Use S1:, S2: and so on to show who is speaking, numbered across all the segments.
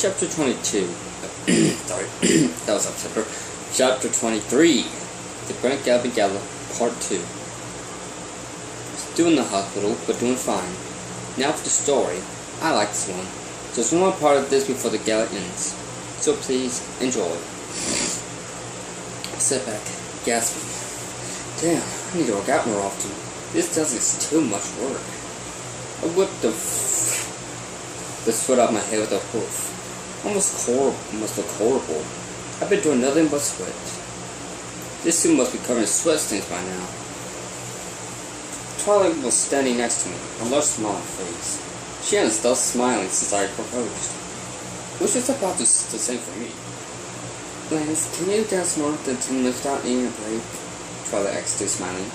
S1: Chapter 22. Sorry, that was September. Chapter 23. The Grand Galloping Gala, Part 2. Still in the hospital, but doing fine. Now for the story. I like this one. There's one more part of this before the gala ends. So please, enjoy. Sit back, gasping. Damn, I need to work out more often. This is too much work. I whipped the sweat out my head with a hoof. Almost look horrible. I've been doing nothing but sweat. This suit must be covered in sweat stains by now. Twilight was standing next to me, a large smile on her face. She hadn't stopped smiling since I proposed. Which was about to say for me. Lance, can you dance more than 10 minutes without needing a break? Twilight asked, still smiling.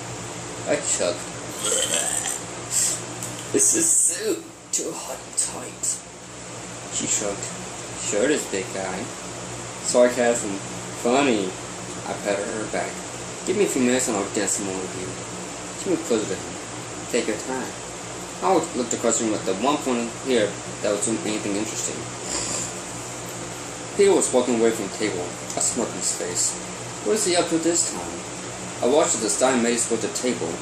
S1: I chugged. This is suit too hot and tight. She shrugged. Sure it is, big guy. Sarcasm. Funny. I patted her back. Give me a few minutes and I'll dance some more with you. She moved closer to him. Take your time. I looked across the room at the one point here that was doing anything interesting. Peter was walking away from the table, a smirk on his face. What is he up to this time? I watched as the Stein made his way to the table.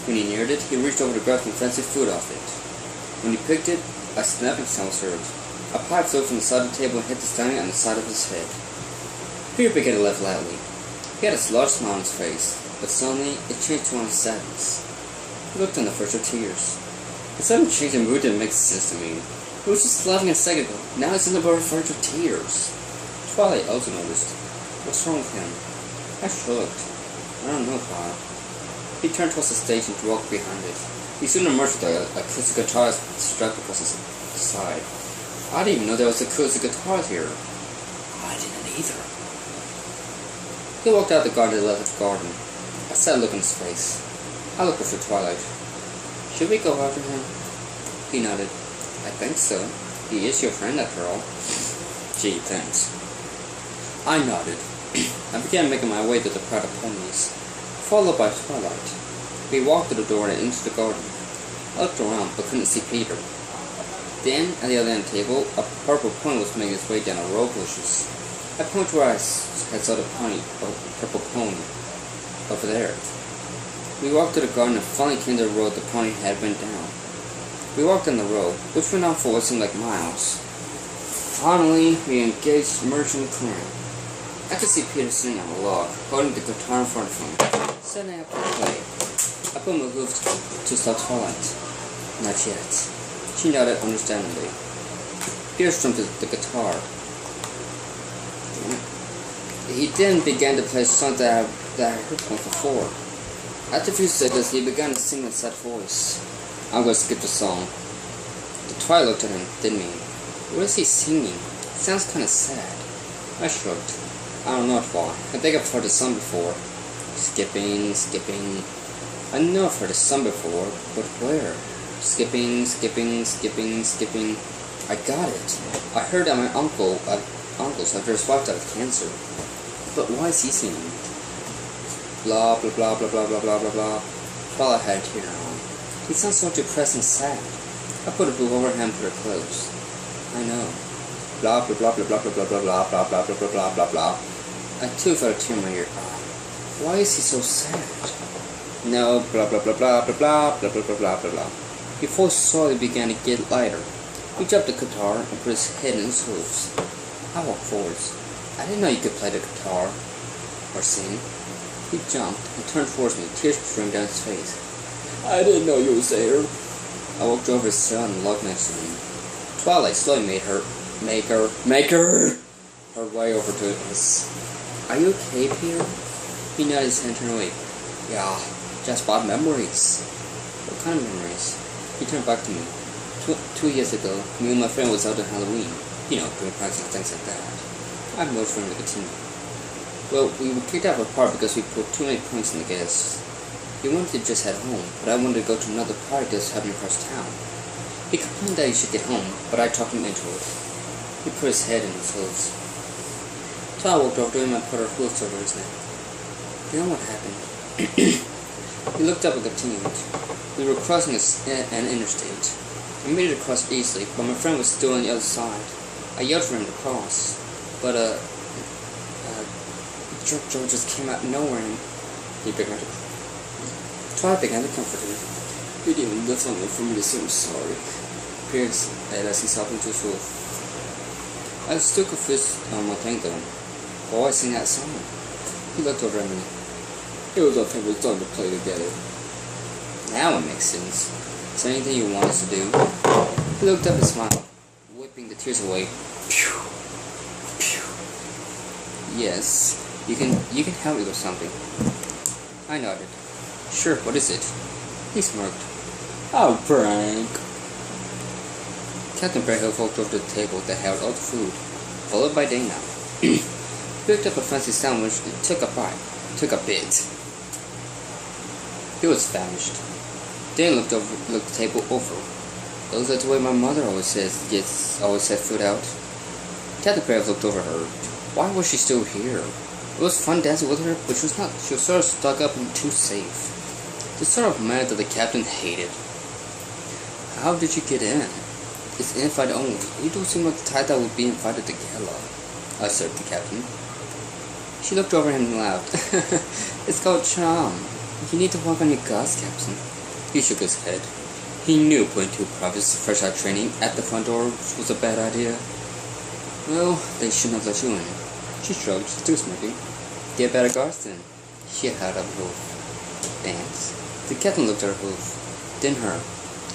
S1: When he neared it, he reached over to grab some fancy food off it. When he picked it, a snapping sound was heard. A pipe flew from the side of the table and hit the Stein on the side of his head. Peter began to laugh loudly. He had a large smile on his face, but suddenly it changed to one of sadness. He looked on the verge of tears. The sudden change in mood didn't make sense to me. He was just laughing a second ago. Now he's on the verge of tears. Twilight also noticed. What's wrong with him? I shrugged. I don't know, Pa. He turned towards the stage and walked behind it. He soon emerged with a acoustic guitar strapped across his side. I didn't even know there was acoustic guitars here. I didn't either. He walked out the garden and left the garden. A sad look on his face. I looked over Twilight. Should we go after him? He nodded. I think so. He is your friend after all. Gee, thanks. I nodded. I began making my way to the crowd of ponies, followed by Twilight. We walked to the door and into the garden. I looked around but couldn't see Peter. Then, at the other end of the table, a purple pony was making its way down a row of bushes. I pointed to where I had saw the purple pony. Over there. We walked to the garden and finally came to the road the pony had been down. We walked on the road, which went on for what seemed like miles. Finally, we engaged merchant clearing. I could see Peter sitting on a log, holding the guitar in front of him, setting up to play. I put my hoof to stop Twilight. Not yet. She nodded understandingly. Peter strummed the guitar. He then began to play a song that I heard once before. After a few seconds, he began to sing in a sad voice. I'm going to skip the song. The Twilight looked at him, didn't he? What is he singing? It sounds kind of sad. I shrugged. I don't know why. I think I've heard the song before. Skipping, skipping. I know I've heard the song before, but where? Skipping, skipping, skipping, skipping. I got it. I heard that my uncle's after his wife died of cancer. But why is he singing? Blah, blah, blah, blah, blah, blah, blah, blah, blah. While I had a tear on. He sounds so depressed and sad. I put a blue over him for her clothes. I know. Blah, blah, blah, blah, blah, blah, blah, blah, blah, blah, blah, blah, blah, blah, blah. I too felt a tear in my ear. Why is he so sad? No, blah, blah, blah, blah, blah, blah, blah, blah, blah, blah, blah, blah. His voice slowly began to get lighter. He dropped the guitar and put his head in his hooves. I walked forwards. I didn't know you could play the guitar. Or sing. He jumped and turned towards me, tears streaming down his face. I didn't know you was there. I walked over his cell and looked next to him. Twilight slowly made her way over to us. Are you okay, Peter? He nodded his head and turned away. Yeah, just bad memories. What kind of memories? He turned back to me. 2 years ago, me and my friend was out on Halloween. You know, doing pranks and things like that. I have no friend to continue. Well, we were kicked out of a party because we put too many points in the gas. He wanted to just head home, but I wanted to go to another party that was happening across town. He complained that he should get home, but I talked him into it. He put his head in his hooves. So I walked over to him and put our hooves over his neck. You know what happened? He looked up and continued. We were crossing an interstate. We made it across easily, but my friend was still on the other side. I yelled for him to cross, but jerk Joe just came out of nowhere and he began to cry. Twilight began to comfort him. You didn't live long enough for me to say I'm sorry. Pierre said as he sobbed into his roof. I was still confused on one thing though. Why I sing that song? He looked over at me. It was our favorite song to play together. Now it makes sense. Is there anything you want us to do? He looked up and smiled, wiping the tears away. Pew! Pew! Yes, you can help me with something. I nodded. Sure, what is it? He smirked. Oh, prank! Captain Bearhill walked over to the table that held all the food, followed by Dana. He picked up a fancy sandwich and took a bit. He was famished. Dana looked the table over. It was like the way my mother always had food out. Captain Bearhill looked over her. Why was she still here? It was fun dancing with her, but she was not. She was sort of stuck up and too safe. The sort of man that the captain hated. How did you get in? It's invite only. You don't seem like the type that would be invited to gala, asserted the captain. She looked over him and laughed. It's called charm. You need to work on your guts, Captain. He shook his head. He knew putting two privates fresh out training at the front door was a bad idea. Well, they shouldn't have let you in. She shrugged, still smirking. Get better guards then. She held up her hoof. Thanks. The captain looked at her hoof. Then her.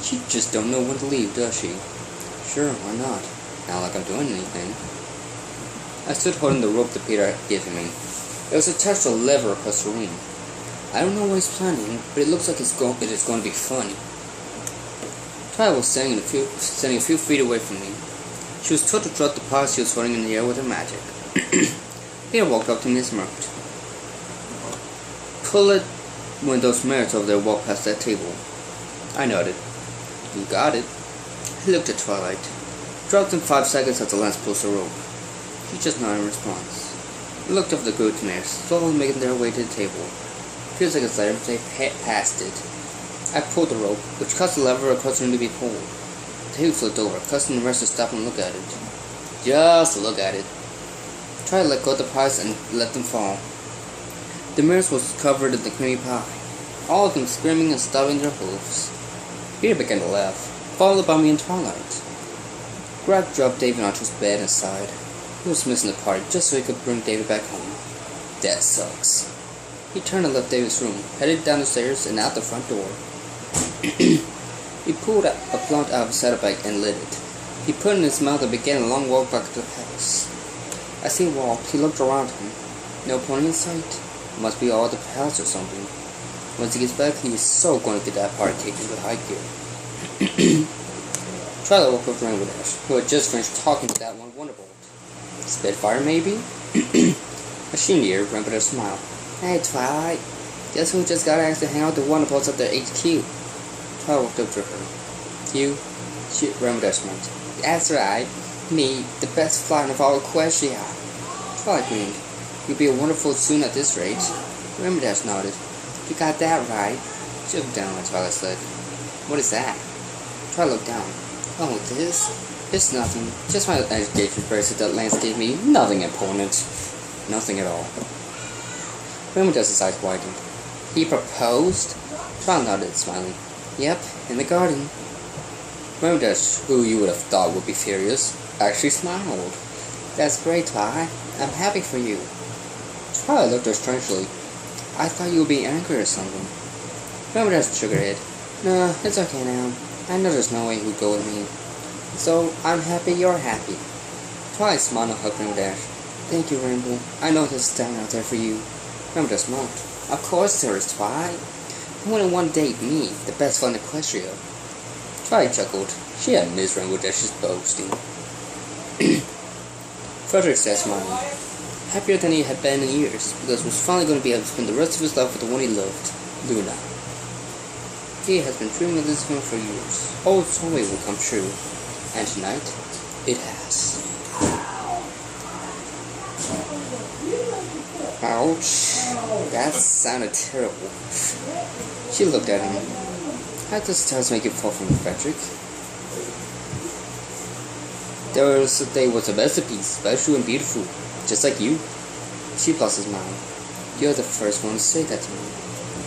S1: She just don't know when to leave, does she? Sure, why not? Not like I'm doing anything. I stood holding the rope that Peter had given me. It was attached to a lever across the room. I don't know what he's planning, but it looks like it is going to be fun. Twilight was standing a few feet away from me. She was told to drop the pot she was holding in the air with her magic. Peter walked up to me and smirked. Pull it when those merits over there walk past that table. I nodded. You got it. He looked at Twilight. Dropped in 5 seconds after Lance pulls the rope. She just nodded in response. I looked up the group mares, slowly making their way to the table. A few seconds later, they passed it. I pulled the rope, which caused the lever across the room to be pulled. The table flipped over, causing the rest to stop and look at it. Just look at it. Tried to let go of the pies and let them fall. The mares was covered in the creamy pie, all of them screaming and stomping their hooves. Peter began to laugh, followed by me and Twilight. Greg dropped David onto his bed and sighed. He was missing the party just so he could bring David back home. That sucks. He turned and left David's room, headed down the stairs and out the front door. He pulled a blunt out of his saddlebag and lit it. He put it in his mouth and began a long walk back to the house. As he walked, he looked around him. No pony in sight. Must be all at the palace or something. Once he gets back, he is so going to get that party kicked into high gear. Twilight woke up Rainbow Dash, who had just finished talking to that one Wonderbolt. Spitfire, maybe? Machine Ear, Rainbow Dash smiled. Hey, Twilight. Guess who just got asked to hang out with the Wonderbolts at their HQ? Twilight walked up to her. You? Rainbow Dash smiled. That's right. Me, the best flying of all Equestria. Twilight grinned. You'll be a wonderful soon at this rate. Rainbow Dash nodded. You got that right. She looked down at Twilight's leg. What is that? Twilight looked down. Oh, this? It's nothing. Just my engagement bracelet that Lance gave me. Nothing important. Nothing at all. Rainbow Dash's eyes widened. He proposed? Twilight nodded, smiling. Yep, in the garden. Rainbow Dash, who you would have thought would be furious, actually smiled. That's great, Twilight. I'm happy for you. Twilight looked at her strangely. I thought you would be angry or something. Rainbow Dash shook her head. No, it's okay now. I know there's no way he would go with me. So, I'm happy you're happy. Twilight smiled and hugged Rainbow Dash. Thank you, Rainbow. I know there's stand out there for you. Rainbow Dash smiled. Of course there is, Twilight. You wouldn't want to date me, the best fun in Equestria. Twilight chuckled. She had missed Rainbow Dash's boasting. Frederick said, smiling. Happier than he had been in years, because he was finally going to be able to spend the rest of his life with the one he loved, Luna. He has been dreaming of this moment for years. Oh, so it will come true. And tonight, it has. Ouch. That sounded terrible. She looked at him. How does stars make you fall from Frederick? They was a masterpiece, special and beautiful, just like you. She plus his mind. You're the first one to say that to me.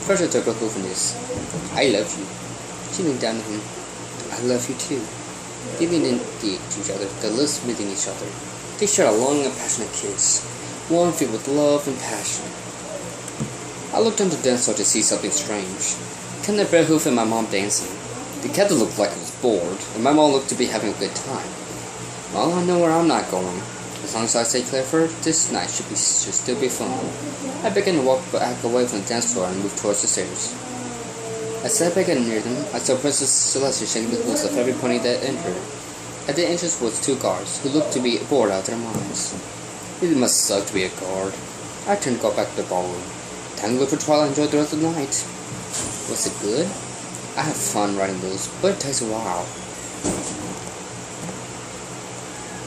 S1: First I took a hoof in this. I love you. She leaned down to him. I love you too. They leaned in deep to each other, their lips meeting each other. They shared a long and passionate kiss, one filled with love and passion. I looked on the dance floor to see something strange. Ken and Bearhoof and my mom dancing. The captain looked like he was bored, and my mom looked to be having a good time. Well, I know where I'm not going. As long as I stay clever, this night should still be fun. I began to walk back away from the dance floor and moved towards the stairs. As I began near them, I saw Princess Celestia shaking the hooves of every pony that entered. At the entrance was 2 guards, who looked to be bored out of their minds. It must suck to be a guard. I turned to go back to the ballroom. Time to look for Twilight and enjoy the rest of the night. Was it good? I have fun writing those, but it takes a while.